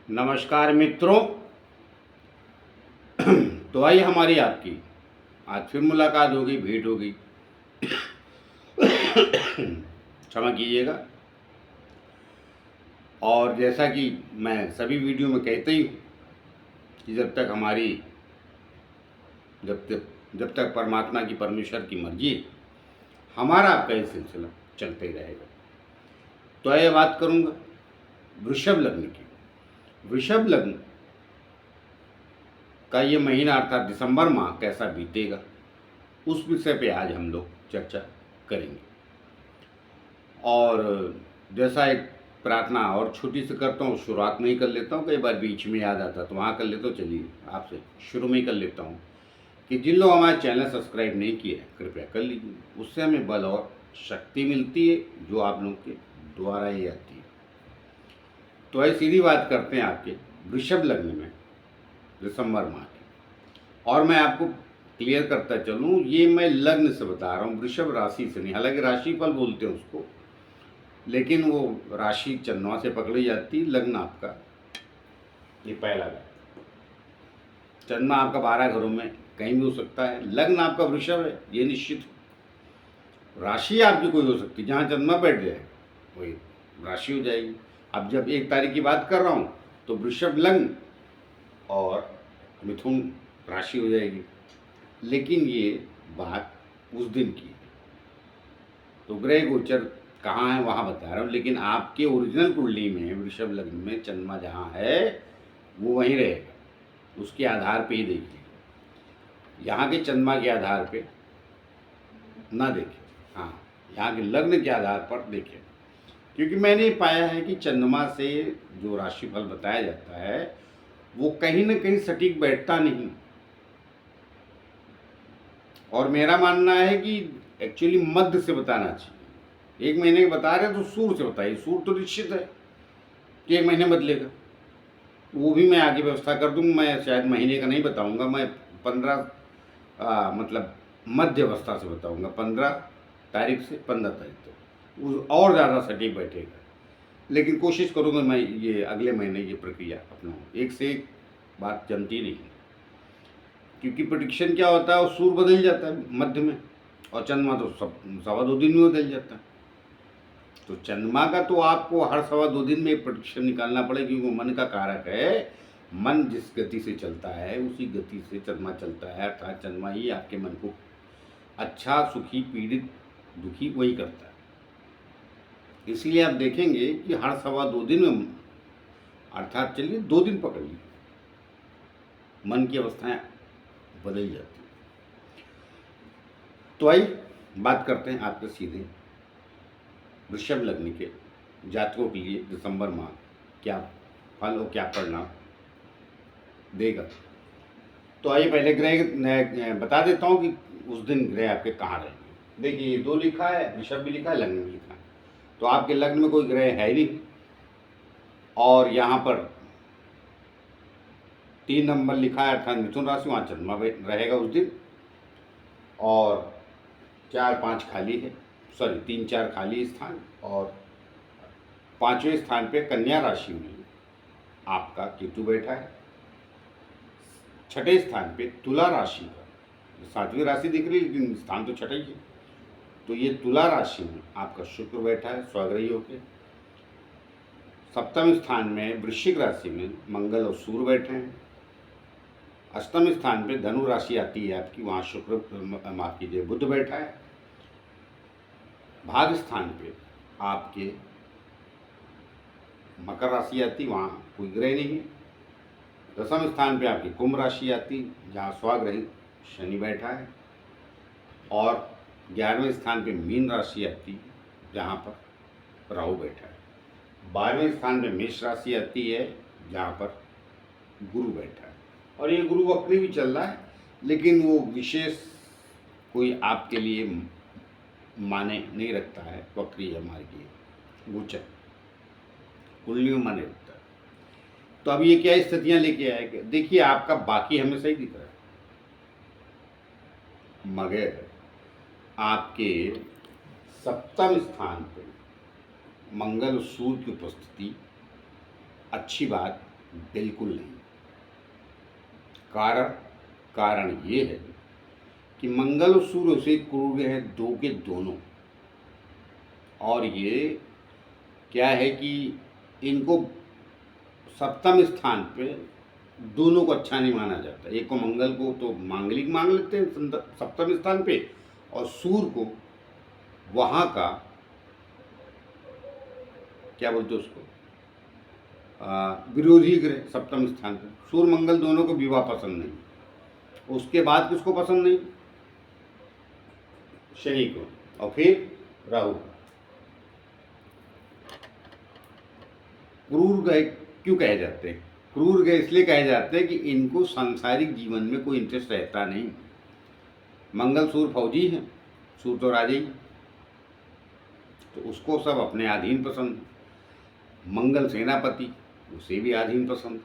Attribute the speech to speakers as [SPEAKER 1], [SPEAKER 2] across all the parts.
[SPEAKER 1] नमस्कार मित्रों। तो आई हमारी आपकी आज फिर मुलाकात होगी, भेंट होगी। क्षमा कीजिएगा। और जैसा कि मैं सभी वीडियो में कहते ही हूँ कि जब तक परमात्मा की परमेश्वर की मर्जी है, हमारा आपका ये सिलसिला चलते ही रहेगा। तो ये बात करूँगा वृषभ लग्न की। वृषभ लग्न का ये महीना अर्थात दिसंबर माह कैसा बीतेगा, उस विषय पे आज हम लोग चर्चा करेंगे। और जैसा एक प्रार्थना और छोटी सी करता हूँ, शुरुआत में ही कर लेता हूँ, कई बार बीच में याद आता तो वहाँ कर लेता हूँ। चलिए आपसे शुरू में ही कर लेता हूँ कि जिन लोग हमारे चैनल सब्सक्राइब नहीं किए हैं कृपया कर लीजिए, उससे हमें बल और शक्ति मिलती है जो आप लोगों के द्वारा ही आती है। तो ऐसी सीधी बात करते हैं आपके वृषभ लग्न में दिसंबर माह की। और मैं आपको क्लियर करता चलूँ, ये मैं लग्न से बता रहा हूँ, वृषभ राशि से नहीं। हालांकि राशिफल बोलते हैं उसको, लेकिन वो राशि चंद्रमा से पकड़ी जाती। लग्न आपका ये पहला है। चंद्रमा आपका 12 घरों में कहीं भी हो सकता है। लग्न आपका वृषभ है, ये निश्चित है। राशि आपकी कोई हो सकती है, जहाँ चंद्रमा बैठ जाए वही राशि हो जाएगी। अब जब 1 तारीख की बात कर रहा हूँ तो वृषभ लग्न और मिथुन राशि हो जाएगी। लेकिन ये बात उस दिन की है, तो ग्रह गोचर कहाँ है वहाँ बता रहा हूँ। लेकिन आपके ओरिजिनल कुंडली में वृषभ लग्न में चंद्रमा जहाँ है वो वहीं रहेगा। उसके आधार पे ही देखिए, यहाँ के चंद्रमा के आधार पे ना देखें, हाँ यहाँ के लग्न के आधार पर देखें। क्योंकि मैंने पाया है कि चंद्रमा से जो राशिफल बताया जाता है वो कहीं ना कहीं सटीक बैठता नहीं। और मेरा मानना है कि एक्चुअली मध्य से बताना चाहिए। 1 महीने के बता रहे हैं तो सूर से बताइए। सूर तो निश्चित है कि 1 महीने बदलेगा, वो भी मैं आगे व्यवस्था कर दूंगा। मैं शायद महीने का नहीं बताऊंगा, मैं 15 मतलब मध्य अवस्था से बताऊंगा, 15 तारीख से 15 तारीख तक और ज़्यादा सटीक बैठेगा। लेकिन कोशिश करूँगा मैं ये अगले महीने ये प्रक्रिया अपनाऊँ। एक से एक बात जमती नहीं, क्योंकि प्रेडिक्शन क्या होता है, वो सूर बदल जाता है मध्य में, और चंद्रमा तो सवा 2 दिन में बदल जाता है। तो चंद्रमा का तो आपको हर सवा 2 दिन में एक प्रेडिक्शन निकालना पड़ेगा, क्योंकि वो मन का कारक है। मन जिस गति से चलता है उसी गति से चंद्रमा चलता है। अर्थात चंद्रमा ही आपके मन को अच्छा, सुखी, पीड़ित, दुखी वही करता है। इसलिए आप देखेंगे कि हर सवा 2 दिन में, अर्थात चलिए 2 दिन पकड़ लीजिए, मन की अवस्थाएं बदल जाती है। तो आइए बात करते हैं आपके सीधे वृषभ लग्न के जातकों के लिए दिसंबर माह क्या फल और क्या परिणाम देगा। तो आइए पहले ग्रह बता देता हूँ कि उस दिन ग्रह आपके कहाँ रहेंगे। देखिए 2 लिखा है, वृषभ भी लिखा है, लग्न भी लिखा है। तो आपके लग्न में कोई ग्रह है नहीं, और यहाँ पर 3 नंबर लिखा है अर्थात मिथुन राशि, वहाँ चंद्रमा रहेगा उस दिन। और 4-5 खाली है, सॉरी 3-4 खाली स्थान। और 5वें स्थान पे कन्या राशि में आपका केतु बैठा है। 6ठे स्थान पे तुला राशि का, 7वीं राशि दिख रही है लेकिन स्थान तो 6ठा ही है, तो ये तुला राशि में आपका शुक्र बैठा है स्वग्रही होकर। 7वें स्थान में वृश्चिक राशि में मंगल और सूर्य बैठे हैं। 8वें स्थान पे धनु राशि आती है आपकी, वहाँ शुक्र माफ कीजिए बुध बैठा है। भाग स्थान पे आपके मकर राशि आती, वहाँ कोई ग्रह नहीं है। 10वें स्थान पे आपकी कुंभ राशि आती, जहाँ स्वग्रही शनि बैठा है। और 11वें स्थान पे मीन राशि आती, जहाँ पर राहु बैठा है। 12वें स्थान पे मेष राशि आती है, जहाँ पर गुरु बैठा है। और ये गुरु वक्री भी चल रहा है, लेकिन वो विशेष कोई आपके लिए माने नहीं रखता है। वक्री है मार्गी, गोचर कुंडली में माने रखता है। तो अब ये क्या स्थितियां लेके आएगा, देखिए आपका बाकी हमेशा ही दिख रहा है, मगर आपके 7वें स्थान पर मंगल और सूर्य की उपस्थिति अच्छी बात बिल्कुल नहीं। कारण कारण ये है कि मंगल और सूर्य से क्रूर ग्रह हैं, दो के दोनों। और ये क्या है कि इनको सप्तम स्थान पे दोनों को अच्छा नहीं माना जाता। एक को, मंगल को तो मांगलिक मान लेते हैं सप्तम स्थान पे, और सूर्य को वहाँ का क्या बोलते उसको विरोधी ग्रह सप्तम स्थान पे। सूर्य मंगल दोनों को विवाह पसंद नहीं। उसके बाद किसको पसंद नहीं? शनि को, और फिर राहु। क्रूर ग्रह क्यों कहे जाते हैं? क्रूर ग्रह इसलिए कहे जाते हैं कि इनको सांसारिक जीवन में कोई इंटरेस्ट रहता नहीं। मंगल सूर्य फौजी है, सूर्य तो राजा ही, तो उसको सब अपने अधीन पसंद। मंगल सेनापति, उसे भी अधीन पसंद।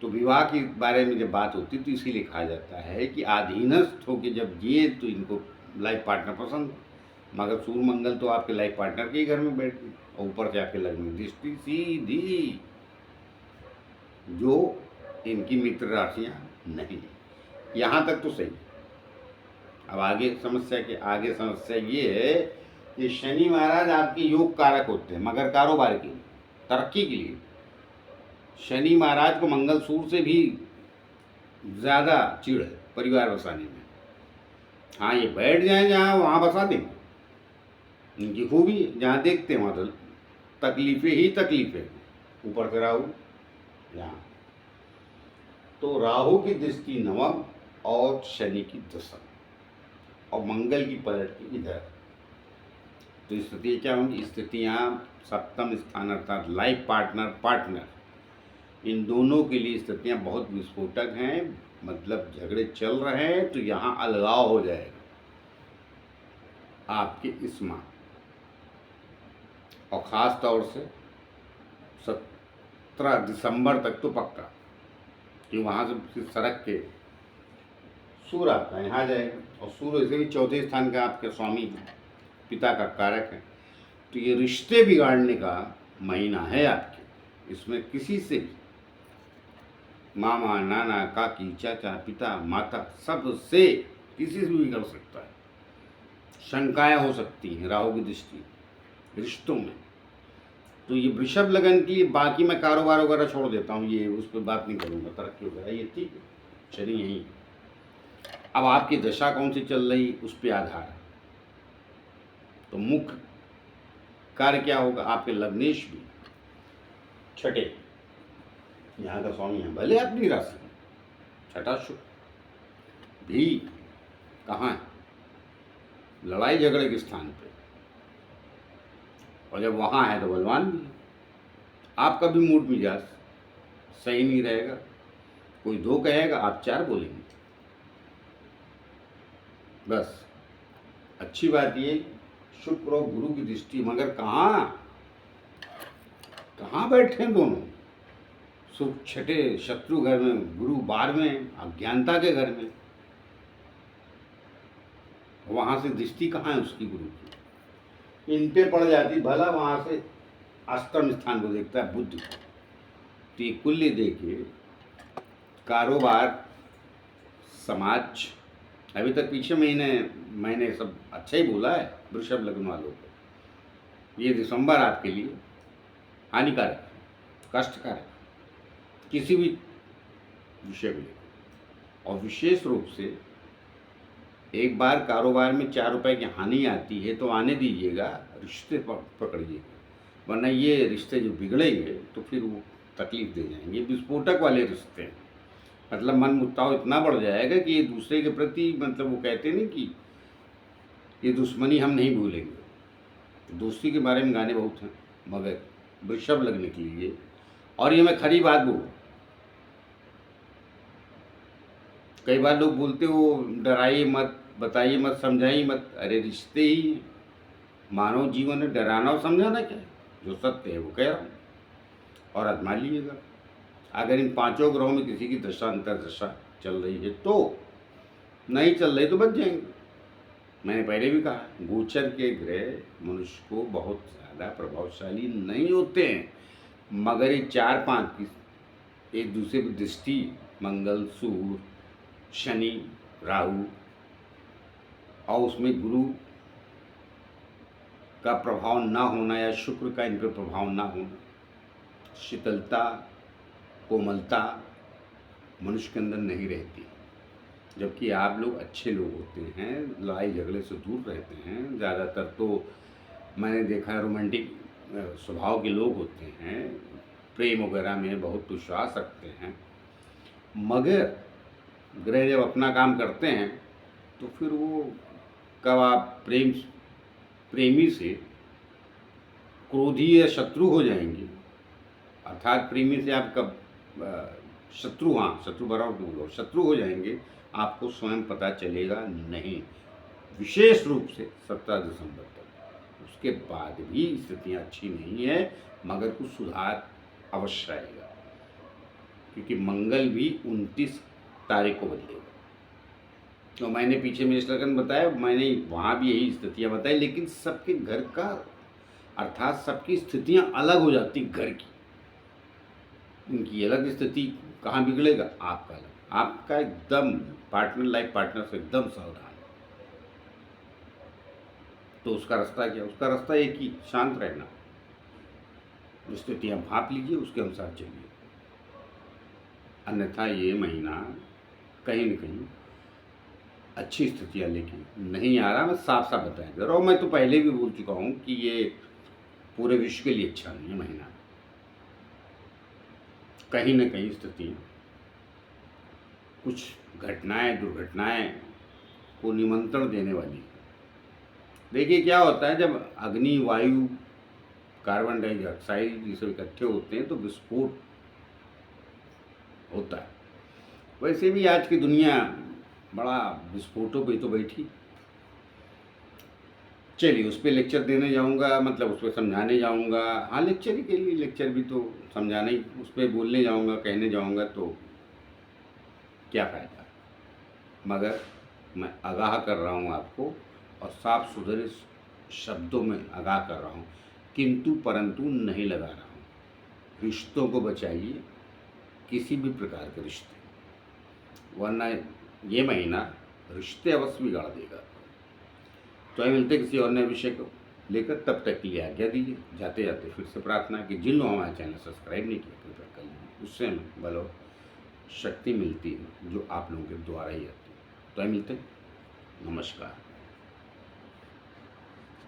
[SPEAKER 1] तो विवाह के बारे में जब बात होती है तो इसीलिए कहा जाता है कि अधीनस्थ होकर जब जिए तो इनको लाइफ पार्टनर पसंद। मगर सूर्य मंगल तो आपके लाइफ पार्टनर के ही घर में बैठ गए, और ऊपर से आपके लग्न में दृष्टि सीधी, जो इनकी मित्र राशियाँ नहीं। यहाँ तक तो सही। अब आगे समस्या ये है कि शनि महाराज आपके योग कारक होते हैं, मगर कारोबार के लिए, तरक्की के लिए शनि महाराज को मंगल सूर्य से भी ज़्यादा चिढ़ है परिवार बसाने में। हाँ, ये बैठ जाए जहाँ, वहाँ बसा देंगे। इनकी खूबी है, जहाँ देखते हैं वहाँ तो तकलीफें ही तकलीफें। ऊपर से राहु यहाँ, तो राहु की दृष्टि नवम और शनि की दशम, और मंगल की पलट की इधर। तो स्थिति क्या होंगी? स्थितियाँ सप्तम स्थान अर्थात लाइफ पार्टनर, इन दोनों के लिए स्थितियाँ बहुत विस्फोटक हैं। मतलब झगड़े चल रहे हैं तो यहाँ अलगाव हो जाएगा आपके इस माह, और ख़ास तौर से 17 दिसंबर तक तो पक्का, कि वहाँ से फिर सड़क के सूर्य आता है, यहाँ जाएगा। और सूर्य इसे भी चौथे स्थान का आपके स्वामी है, पिता का कारक है। तो ये रिश्ते बिगाड़ने का महीना है आपके। इसमें किसी से भी, मामा, नाना, काकी, चाचा, पिता, माता, सबसे किसी से भी कर सकता है। शंकाएं हो सकती हैं राहु की दृष्टि रिश्तों में। तो ये वृषभ लगन की, बाकी मैं कारोबार वगैरह छोड़ देता हूँ, ये उस पर बात नहीं करूँगा, तरक्की वगैरह ये ठीक है, शनि यही। अब आपकी दशा कौन सी चल रही उस पर आधार है। तो मुख्य कार्य क्या होगा? आपके लग्नेश भी छठे यहाँ का स्वामी है, भले अपनी राशि में, छठा शुक्र भी कहाँ है? लड़ाई झगड़े के स्थान पे, और जब वहाँ है तो बलवान भी है। आपका भी मूड मिजाज सही नहीं रहेगा, कोई दो कहेगा आप चार बोलेंगे। बस अच्छी बात ये, शुक्र और गुरु की दृष्टि, मगर कहाँ बैठे हैं दोनों? शुक्र छठे शत्रु घर में, गुरु 12वें अज्ञानता के घर में, वहाँ से दृष्टि कहाँ है उसकी गुरु की? इन पे पड़ जाती, भला वहाँ से अष्टम स्थान को देखता है, बुद्ध को। तो ये कुल्य देखे कारोबार, समाज, अभी तक पीछे मैंने सब अच्छा ही बोला है वृषभ लग्न वालों को। ये दिसंबर आपके लिए हानिकारक, कष्टकारक किसी भी विषय में। और विशेष रूप से एक बार कारोबार में 4 रुपए की हानि आती है तो आने दीजिएगा, रिश्ते पकड़िएगा, वरना ये रिश्ते जो बिगड़ेंगे तो फिर वो तकलीफ दे जाएंगे। विस्फोटक वाले रिश्ते हैं, मतलब मन मुटाव इतना बढ़ जाएगा कि ये दूसरे के प्रति, मतलब वो कहते नहीं कि ये दुश्मनी हम नहीं भूलेंगे। दोस्ती के बारे में गाने बहुत हैं, मगर वृषभ लगने के लिए, और ये मैं खरी बात बोलूँ, कई बार लोग बोलते हो डराइए मत, बताइए मत, समझाइए मत। अरे रिश्ते ही मानव जीवन है, डराना और समझाना क्या है? जो सत्य है वो कह रहा हूँ, और आजमा लीजिएगा। अगर इन 5 ग्रहों में किसी की दशा अंतर्दशा चल रही है तो, नहीं चल रही तो बच जाएंगे। मैंने पहले भी कहा, गोचर के ग्रह मनुष्य को बहुत ज़्यादा प्रभावशाली नहीं होते हैं, मगर ये 4-5 की एक दूसरे की दृष्टि, मंगल, सूर्य, शनि, राहु और उसमें गुरु का प्रभाव ना होना या शुक्र का इन पर प्रभाव ना होना, शीतलता, कोमलता मनुष्य के अंदर नहीं रहती। जबकि आप लोग अच्छे लोग होते हैं, लड़ाई झगड़े से दूर रहते हैं। ज़्यादातर तो मैंने देखा है रोमांटिक स्वभाव के लोग होते हैं, प्रेम वगैरह में बहुत विश्वास रखते हैं। मगर ग्रह जब अपना काम करते हैं तो फिर वो कब आप प्रेमी से क्रोधी या शत्रु हो जाएंगे, अर्थात प्रेमी से आप कब शत्रु, हाँ शत्रु बराबर बोलो, शत्रु हो जाएंगे, आपको स्वयं पता चलेगा नहीं, विशेष रूप से 17 दिसंबर तक। उसके बाद भी स्थितियाँ अच्छी नहीं है, मगर कुछ सुधार अवश्य आएगा, क्योंकि मंगल भी 29 तारीख को बदलेगा। तो मैंने पीछे मेष लगन बताया, मैंने वहाँ भी यही स्थितियाँ बताई, लेकिन सबके घर का अर्थात सबकी स्थितियाँ अलग हो जाती घर की। उनकी अलग स्थिति, कहाँ बिगड़ेगा आपका अलग, आपका एकदम पार्टनर, लाइफ पार्टनर से एकदम सावधान। तो उसका रास्ता क्या? उसका रास्ता एक ही, शांत रहना, स्थितियाँ भाप लीजिए, उसके अनुसार चलिए। अन्यथा ये महीना कहीं न कहीं अच्छी स्थितियाँ लेके नहीं आ रहा। मैं साफ साफ बताया, और मैं तो पहले भी बोल चुका हूँ कि ये पूरे विश्व के लिए अच्छा नहीं है महीना। कहीं न कहीं स्थिति, कुछ घटनाएं, दुर्घटनाएं को निमंत्रण देने वाली है। देखिए क्या होता है, जब अग्नि, वायु, कार्बन डाइऑक्साइड ये सब इकट्ठे होते हैं तो विस्फोट होता है। वैसे भी आज की दुनिया बड़ा विस्फोटों पे तो बैठी। चलिए उस पर लेक्चर देने जाऊंगा, मतलब उस पर समझाने जाऊंगा। हाँ, लेक्चर ही के लिए, लेक्चर भी तो समझाना ही, उस पर बोलने जाऊंगा, कहने जाऊंगा तो क्या फ़ायदा। मगर मैं आगाह कर रहा हूँ आपको, और साफ सुथरे शब्दों में आगाह कर रहा हूँ, किंतु परंतु नहीं लगा रहा हूँ। रिश्तों को बचाइए, किसी भी प्रकार के रिश्ते, वरना ये महीना रिश्ते अवश्य बिगाड़ देगा। तो मिलते किसी और नए विषय को लेकर, तब तक के लिए आज्ञा दीजिए। जाते जाते फिर से प्रार्थना कि जिन लोगों हमारे चैनल सब्सक्राइब नहीं किया कृपया कर लीजिए, उससे हमें बल और शक्ति मिलती है जो आप लोगों के द्वारा ही आती है। तो मिलते हैं, नमस्कार।